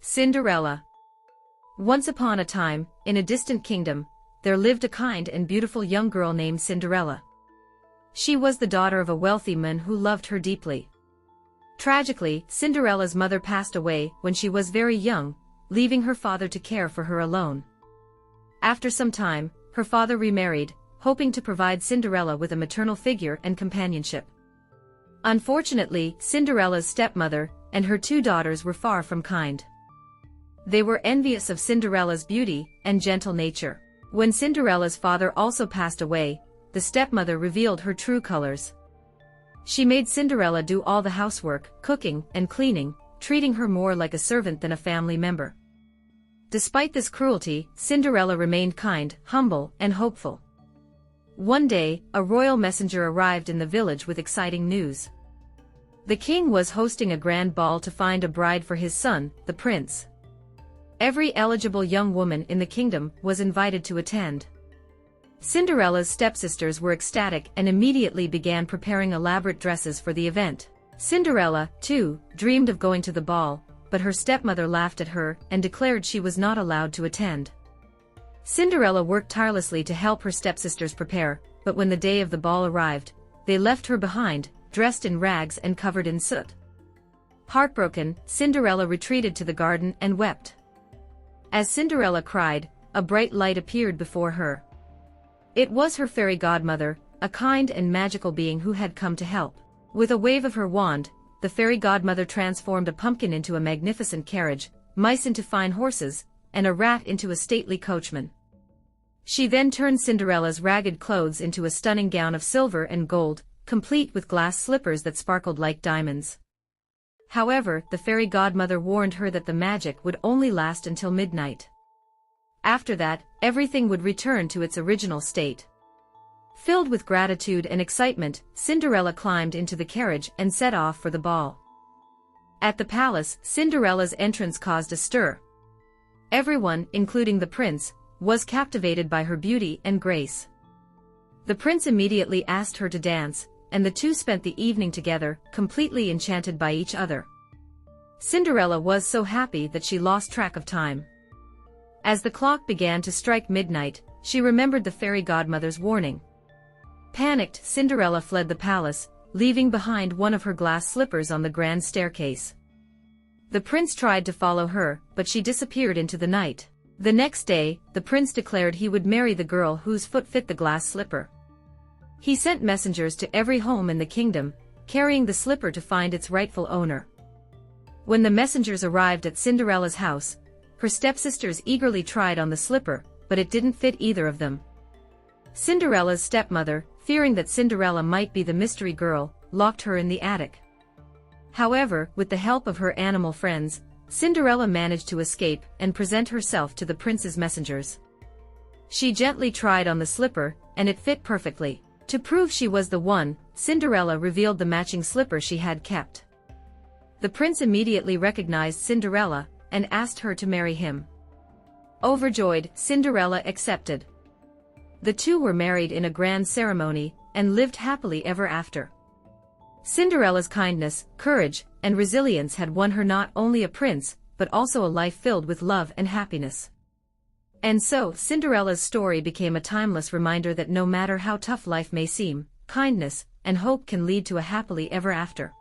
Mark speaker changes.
Speaker 1: Cinderella. Once upon a time, in a distant kingdom, there lived a kind and beautiful young girl named Cinderella. She was the daughter of a wealthy man who loved her deeply. Tragically, Cinderella's mother passed away when she was very young, leaving her father to care for her alone. After some time, her father remarried, hoping to provide Cinderella with a maternal figure and companionship. Unfortunately, Cinderella's stepmother and her two daughters were far from kind. They were envious of Cinderella's beauty and gentle nature. When Cinderella's father also passed away, the stepmother revealed her true colors. She made Cinderella do all the housework, cooking, and cleaning, treating her more like a servant than a family member. Despite this cruelty, Cinderella remained kind, humble, and hopeful. One day, a royal messenger arrived in the village with exciting news. The king was hosting a grand ball to find a bride for his son, the prince. Every eligible young woman in the kingdom was invited to attend. Cinderella's stepsisters were ecstatic and immediately began preparing elaborate dresses for the event. Cinderella, too, dreamed of going to the ball, but her stepmother laughed at her and declared she was not allowed to attend. Cinderella worked tirelessly to help her stepsisters prepare, but when the day of the ball arrived, they left her behind, dressed in rags and covered in soot. Heartbroken, Cinderella retreated to the garden and wept. As Cinderella cried, a bright light appeared before her. It was her fairy godmother, a kind and magical being who had come to help. With a wave of her wand, the fairy godmother transformed a pumpkin into a magnificent carriage, mice into fine horses, and a rat into a stately coachman. She then turned Cinderella's ragged clothes into a stunning gown of silver and gold, complete with glass slippers that sparkled like diamonds. However, the fairy godmother warned her that the magic would only last until midnight. After that, everything would return to its original state. Filled with gratitude and excitement, Cinderella climbed into the carriage and set off for the ball. At the palace, Cinderella's entrance caused a stir. Everyone, including the prince, was captivated by her beauty and grace. The prince immediately asked her to dance, and the two spent the evening together, completely enchanted by each other. Cinderella was so happy that she lost track of time. As the clock began to strike midnight, she remembered the fairy godmother's warning. Panicked, Cinderella fled the palace, leaving behind one of her glass slippers on the grand staircase. The prince tried to follow her, but she disappeared into the night. The next day, the prince declared he would marry the girl whose foot fit the glass slipper. He sent messengers to every home in the kingdom, carrying the slipper to find its rightful owner. When the messengers arrived at Cinderella's house, her stepsisters eagerly tried on the slipper, but it didn't fit either of them. Cinderella's stepmother, fearing that Cinderella might be the mystery girl, locked her in the attic. However, with the help of her animal friends, Cinderella managed to escape and present herself to the prince's messengers. She gently tried on the slipper, and it fit perfectly. To prove she was the one, Cinderella revealed the matching slipper she had kept. The prince immediately recognized Cinderella and asked her to marry him. Overjoyed, Cinderella accepted. The two were married in a grand ceremony and lived happily ever after. Cinderella's kindness, courage, and resilience had won her not only a prince, but also a life filled with love and happiness. And so, Cinderella's story became a timeless reminder that no matter how tough life may seem, kindness and hope can lead to a happily ever after.